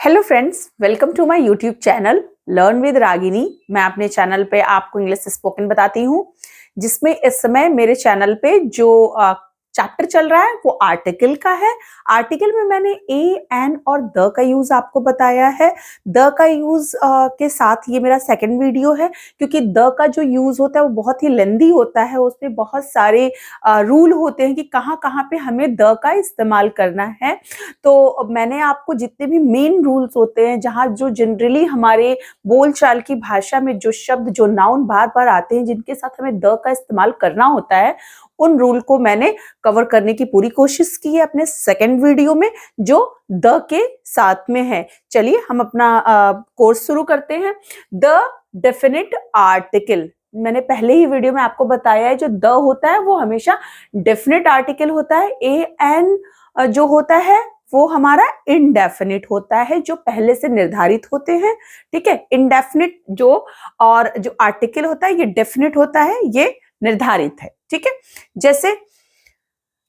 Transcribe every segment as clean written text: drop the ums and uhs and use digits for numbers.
Hello friends, welcome to my YouTube channel learn with Ragini. मैं अपने channel पे आपको इंग्लिश स्पोकन बताती हूँ, जिसमें इस समय मेरे चैनल पे जो चैप्टर चल रहा है वो आर्टिकल का है। आर्टिकल में मैंने ए, एन और द का यूज आपको बताया है। द का यूज के साथ ये मेरा सेकंड वीडियो है, क्योंकि द का जो यूज होता है वो बहुत ही लेंदी होता है। उसमें बहुत सारे रूल होते हैं कि कहाँ कहाँ पे हमें द का इस्तेमाल करना है। तो मैंने आपको जितने भी मेन रूल्स होते हैं, जहाँ जो जनरली हमारे बोलचाल की भाषा में जो शब्द, जो नाउन बार बार आते हैं, जिनके साथ हमें द का इस्तेमाल करना होता है, उन रूल को मैंने कवर करने की पूरी कोशिश की है अपने सेकंड वीडियो में, जो द के साथ में है। चलिए हम अपना कोर्स शुरू करते हैं। द डेफिनिट आर्टिकल, मैंने पहले ही वीडियो में आपको बताया है, जो द होता है वो हमेशा डेफिनिट आर्टिकल होता है। ए एन जो होता है वो हमारा इनडेफिनिट होता है, जो पहले से निर्धारित होते हैं। ठीक है, इनडेफिनिट जो और जो आर्टिकल होता है ये डेफिनिट होता है, ये निर्धारित है। ठीक है, जैसे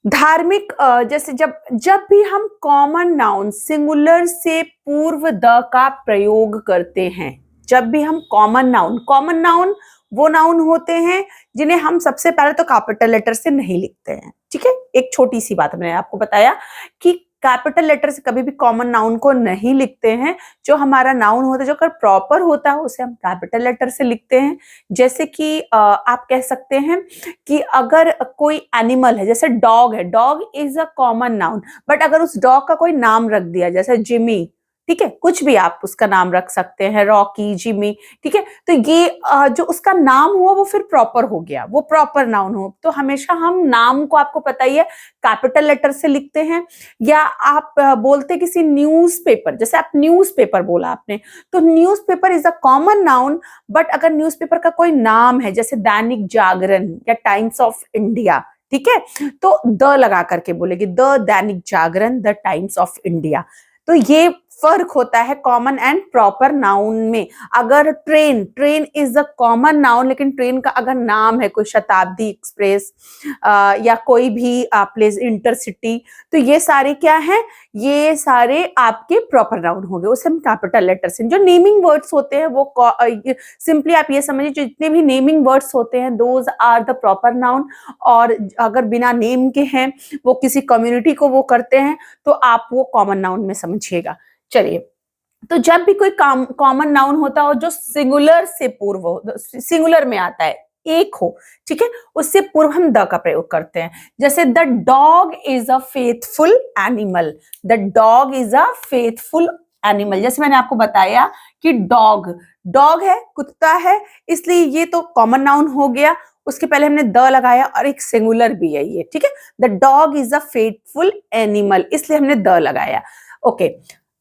धार्मिक, जैसे जब भी हम कॉमन नाउन सिंगुलर से पूर्व द का प्रयोग करते हैं, जब भी हम कॉमन नाउन वो नाउन होते हैं जिन्हें हम सबसे पहले तो कैपिटल लेटर से नहीं लिखते हैं। ठीक है, एक छोटी सी बात मैंने आपको बताया कि कैपिटल लेटर से कभी भी कॉमन नाउन को नहीं लिखते हैं। जो हमारा नाउन होता है, जो अगर प्रॉपर होता है, उसे हम कैपिटल लेटर से लिखते हैं। जैसे कि आप कह सकते हैं कि अगर कोई एनिमल है, जैसे डॉग है, dog is a common noun, but अगर उस डॉग का कोई नाम रख दिया, जैसे जिमी, ठीक है, कुछ भी आप उसका नाम रख सकते हैं, रॉकी, जिमी, ठीक है, तो ये जो उसका नाम हुआ वो फिर प्रॉपर हो गया, वो प्रॉपर नाउन हो। तो हमेशा हम नाम को, आपको पता ही है, कैपिटल लेटर से लिखते हैं। या आप बोलते किसी न्यूज़पेपर, जैसे आप न्यूज़पेपर बोला आपने, तो newspaper is a common noun, but अगर न्यूज़पेपर का कोई नाम है, जैसे दैनिक जागरण या टाइम्स ऑफ इंडिया, ठीक है, तो द लगा करके बोलेगी, the Dainik Jagran, the times of India. तो ये फर्क होता है कॉमन एंड प्रॉपर नाउन में। अगर train is a common noun, लेकिन ट्रेन का अगर नाम है, कोई शताब्दी एक्सप्रेस या कोई भी प्लेस, इंटरसिटी, तो ये सारे क्या हैं, ये सारे आपके प्रॉपर नाउन हो गए, उसे हम कैपिटल लेटर से। जो नेमिंग वर्ड्स होते हैं वो सिंपली आप ये समझिए, जितने भी नेमिंग वर्ड्स होते हैं those are the proper noun. और अगर बिना नेम के हैं, वो किसी कम्युनिटी को वो करते हैं, तो आप वो कॉमन नाउन में समझिएगा। चलिए, तो जब भी कोई कॉमन नाउन होता हो जो सिंगुलर से पूर्व हो, सिंगुलर में आता है, एक हो, ठीक है, उससे पूर्व हम द का प्रयोग करते हैं। जैसे the dog is a faithful animal, the dog is a faithful animal. जैसे मैंने आपको बताया कि डॉग है, कुत्ता है, इसलिए ये तो कॉमन नाउन हो गया। उसके पहले हमने द लगाया और एक सिंगुलर भी है ये, ठीक है, the dog is a faithful animal, इसलिए हमने द लगाया। ओके,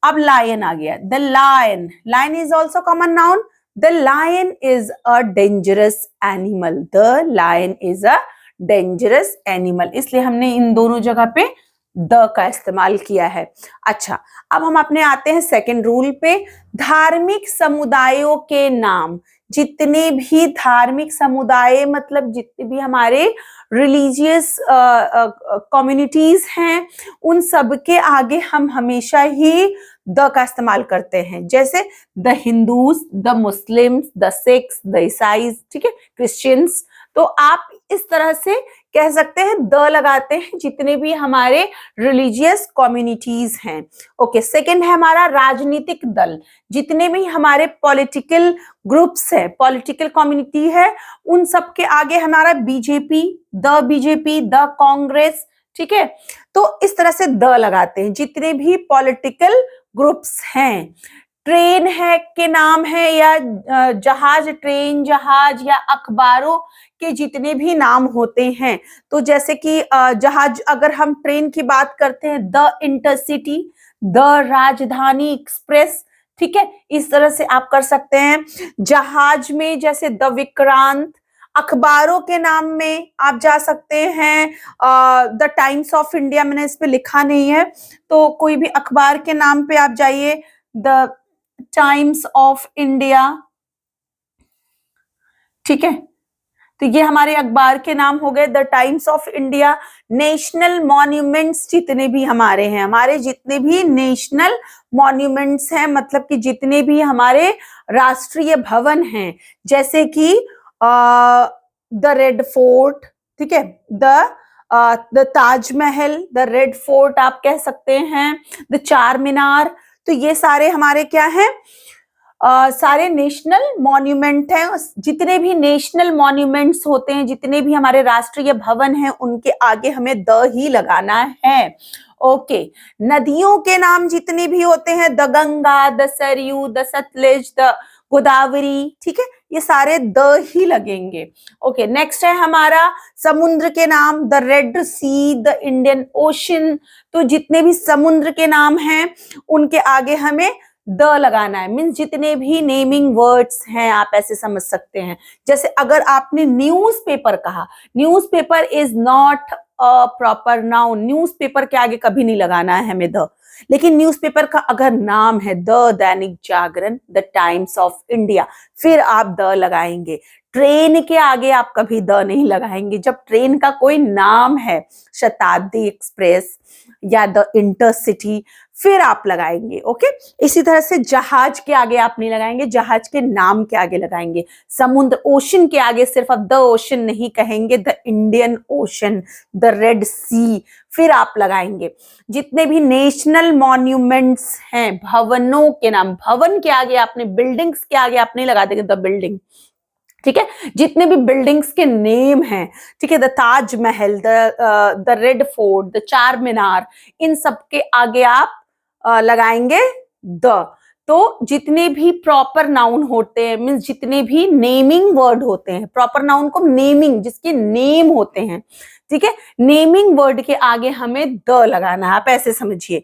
अब लायन आ गया। The lion is also common noun. The lion is a dangerous animal, the lion is a dangerous animal, इसलिए हमने इन दोनों जगह पे द का इस्तेमाल किया है। अच्छा, अब हम अपने आते हैं सेकंड रूल पे। धार्मिक समुदायों के नाम, जितने भी धार्मिक समुदाय, मतलब जितने भी हमारे रिलीजियस कम्युनिटीज हैं, उन सब के आगे हम हमेशा ही द का इस्तेमाल करते हैं। जैसे the Hindus, the Muslims, the Sikhs, the ईसाईज, ठीक है, क्रिश्चियंस। तो आप इस तरह से कह सकते हैं, द लगाते हैं जितने भी हमारे रिलीजियस कम्युनिटीज हैं। ओके, सेकंड है हमारा राजनीतिक दल, जितने भी हमारे पॉलिटिकल ग्रुप्स है, पॉलिटिकल कम्युनिटी है, उन सब के आगे हमारा बीजेपी, द कांग्रेस, ठीक है। तो इस तरह से द लगाते हैं जितने भी पॉलिटिकल ग्रुप्स हैं। ट्रेन है के नाम है, या जहाज, ट्रेन, जहाज, या अखबारों के जितने भी नाम होते हैं, तो जैसे कि जहाज, अगर हम ट्रेन की बात करते हैं, द इंटरसिटी, द राजधानी एक्सप्रेस, ठीक है, इस तरह से आप कर सकते हैं। जहाज में जैसे द विक्रांत। अखबारों के नाम में आप जा सकते हैं द टाइम्स ऑफ इंडिया, मैंने इस पे लिखा नहीं है, तो कोई भी अखबार के नाम पे आप जाइए, द टाइम्स ऑफ इंडिया, ठीक है, तो ये हमारे अखबार के नाम हो गए, the times of India. National monuments जितने भी हमारे हैं, हमारे जितने भी नेशनल मॉन्यूमेंट्स हैं, मतलब कि जितने भी हमारे राष्ट्रीय भवन हैं, जैसे कि द रेड फोर्ट, ठीक है, the Taj Mahal, the red fort आप कह सकते हैं, द चार मीनार। तो ये सारे हमारे क्या हैं, सारे नेशनल मॉन्यूमेंट हैं। जितने भी नेशनल मॉन्यूमेंट्स होते हैं, जितने भी हमारे राष्ट्रीय भवन हैं, उनके आगे हमें द ही लगाना है। ओके, नदियों के नाम जितने भी होते हैं, the Ganga, the Saryu, the Sutlej, the Godavari, ठीक है, ये सारे द ही लगेंगे। ओके, नेक्स्ट है हमारा समुद्र के नाम, the red sea, the Indian ocean. तो जितने भी समुद्र के नाम हैं, उनके आगे हमें द लगाना है। मीन्स जितने भी नेमिंग वर्ड्स हैं, आप ऐसे समझ सकते हैं। जैसे अगर आपने न्यूज़पेपर कहा, newspaper is not a proper noun, newspaper के आगे कभी नहीं लगाना है हमें द। लेकिन न्यूज़पेपर का अगर नाम है the Dainik Jagran, the times of India, फिर आप द लगाएंगे। ट्रेन के आगे आप कभी द नहीं लगाएंगे। जब ट्रेन का कोई नाम है, शताब्दी एक्सप्रेस या द इंटरसिटी, फिर आप लगाएंगे। ओके, इसी तरह से जहाज के आगे आप नहीं लगाएंगे, जहाज के नाम के आगे लगाएंगे। समुद्र, ओशन के आगे सिर्फ आप द ओशन नहीं कहेंगे, the Indian Ocean, the red Sea, फिर आप लगाएंगे। जितने भी नेशनल मॉन्यूमेंट्स हैं, भवनों के नाम, भवन के आगे आपने, बिल्डिंग्स के आगे आप नहीं लगा देंगे द बिल्डिंग, ठीक है। जितने भी बिल्डिंग्स के नेम हैं, ठीक है, the Taj Mahal, the red fort, the चार मीनार, इन सब के आगे आप लगाएंगे द। तो जितने भी प्रॉपर नाउन होते हैं, मीन्स जितने भी नेमिंग वर्ड होते हैं, प्रॉपर नाउन को नेमिंग, जिसके नेम होते हैं, ठीक है, नेमिंग वर्ड के आगे हमें द लगाना है, आप ऐसे समझिए।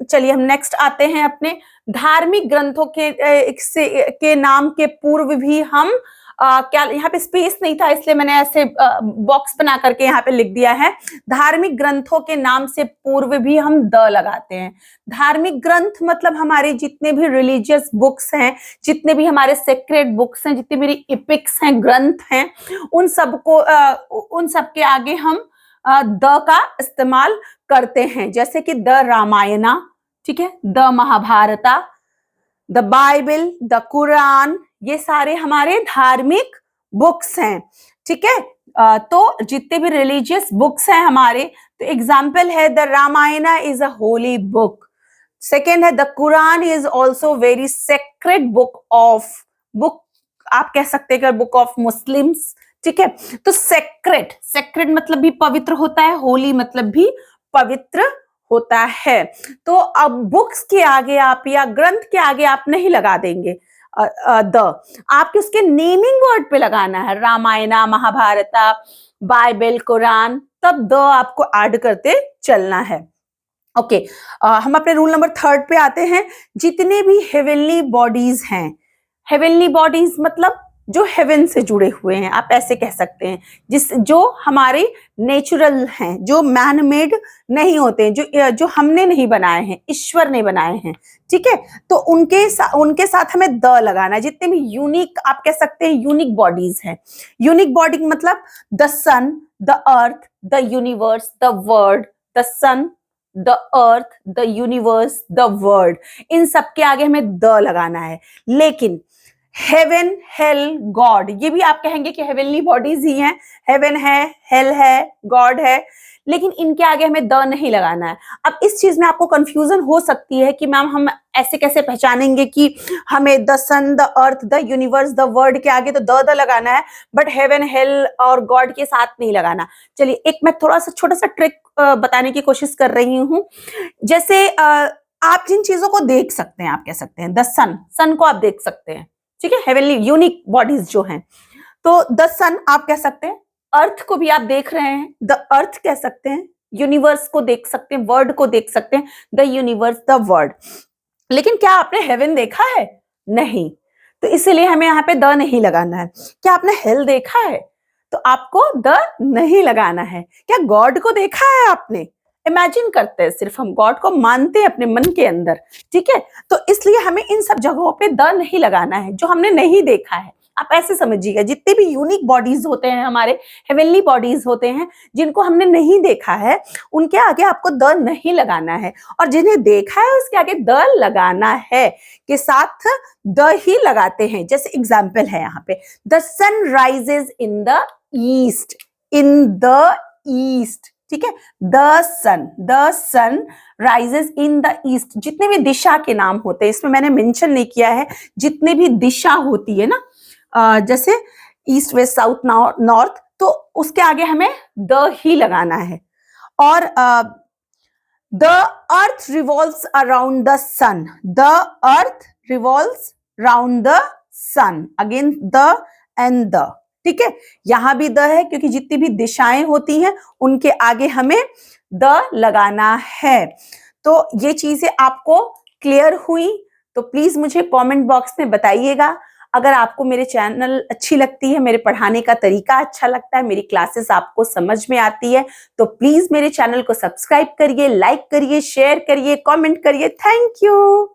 चलिए हम नेक्स्ट आते हैं अपने धार्मिक ग्रंथों के नाम के पूर्व भी हम क्या, यहाँ पे स्पेस नहीं था इसलिए मैंने ऐसे बॉक्स बना करके यहाँ पे लिख दिया है। धार्मिक ग्रंथों के नाम से पूर्व भी हम द लगाते हैं। धार्मिक ग्रंथ मतलब हमारे जितने भी रिलीजियस बुक्स हैं, जितने भी हमारे सेक्रेड बुक्स हैं, जितने भी एपिक्स हैं, ग्रंथ हैं, उन सब के आगे हम द का इस्तेमाल करते हैं। जैसे कि द रामायणा, ठीक है, the Mahabharata, the Bible, the Quran, ये सारे हमारे धार्मिक बुक्स हैं, ठीक है। तो जितने भी रिलीजियस बुक्स हैं हमारे, तो एग्जाम्पल है the Ramayana is a holy book. Second है the Quran is also very sacred book आप कह सकते हैं, बुक ऑफ मुस्लिम्स, ठीक है। तो सेक्रेड मतलब भी पवित्र होता है, होली मतलब भी पवित्र होता है। तो अब बुक्स के आगे आप या ग्रंथ के आगे आप नहीं लगा देंगे द, आपके उसके नेमिंग वर्ड पे लगाना है। रामायणा, महाभारता, बाइबल, कुरान, तब द आपको ऐड करते चलना है। ओके, हम अपने रूल नंबर 3 पे आते हैं। जितने भी हेवनली बॉडीज हैं, हेवनली बॉडीज मतलब जो हेवन से जुड़े हुए हैं, आप ऐसे कह सकते हैं, जो हमारे नेचुरल हैं, जो मैन मेड नहीं होते हैं, जो हमने नहीं बनाए हैं, ईश्वर ने बनाए हैं, ठीक है। तो उनके साथ हमें द लगाना है। जितने भी यूनिक, आप कह सकते हैं यूनिक बॉडीज हैं। यूनिक बॉडी मतलब the sun, the earth, the universe, the world, the sun, the earth, the universe, the world, इन सब के आगे हमें द लगाना है। लेकिन हेवन, हेल, गॉड, ये भी आप कहेंगे कि हेवनली बॉडीज ही हैं, हेवन है, हेल है, गॉड है, लेकिन इनके आगे हमें द नहीं लगाना है। अब इस चीज में आपको कंफ्यूजन हो सकती है कि मैम हम ऐसे कैसे पहचानेंगे कि हमें the sun, the earth, the universe, the word के आगे तो द लगाना है, बट हेवन, हेल और गॉड के साथ नहीं लगाना। चलिए एक मैं थोड़ा सा छोटा सा ट्रिक बताने की कोशिश कर रही हूँ। जैसे आप जिन चीजों को देख सकते हैं, आप कह सकते हैं द सन को आप देख सकते हैं, ठीक है, हेवनली यूनिक बॉडीज जो हैं, तो द सन आप कह सकते हैं। अर्थ को भी आप देख रहे हैं, द अर्थ कह सकते हैं। यूनिवर्स को देख सकते हैं, वर्ड को देख सकते हैं, द यूनिवर्स, द वर्ड। लेकिन क्या आपने हेवन देखा है? नहीं, तो इसीलिए हमें यहाँ पे द नहीं लगाना है। क्या आपने हेल देखा है? तो आपको द नहीं लगाना है। क्या गॉड को देखा है आपने? इमेजिन करते हैं, सिर्फ हम गॉड को मानते हैं अपने मन के अंदर, ठीक है। तो इसलिए हमें इन सब जगहों पे द नहीं लगाना है जो हमने नहीं देखा है। आप ऐसे समझिएगा, जितने भी यूनिक बॉडीज होते हैं हमारे, हेवनली बॉडीज होते हैं, जिनको हमने नहीं देखा है, उनके आगे आपको द नहीं लगाना है, और जिन्हें देखा है उसके आगे द लगाना है के साथ द ही लगाते हैं। जैसे एग्जाम्पल है यहाँ पे, the sun rises in the east, in the east, ठीक है। The sun rises in the east. जितने भी दिशा के नाम होते हैं, इसमें मैंने मेंशन नहीं किया है, जितने भी दिशा होती है ना, जैसे ईस्ट वेस्ट साउथ नॉर्थ, तो उसके आगे हमें द ही लगाना है। और the earth revolves around the sun, the earth revolves round the sun, again the end the, ठीक है। यहां भी द है क्योंकि जितनी भी दिशाएं होती हैं उनके आगे हमें द लगाना है। तो ये चीजें आपको क्लियर हुई तो प्लीज मुझे कमेंट बॉक्स में बताइएगा। अगर आपको मेरे चैनल अच्छी लगती है, मेरे पढ़ाने का तरीका अच्छा लगता है, मेरी क्लासेस आपको समझ में आती है, तो प्लीज मेरे चैनल को सब्सक्राइब करिए, लाइक करिए, शेयर करिए, कमेंट करिए। Thank you.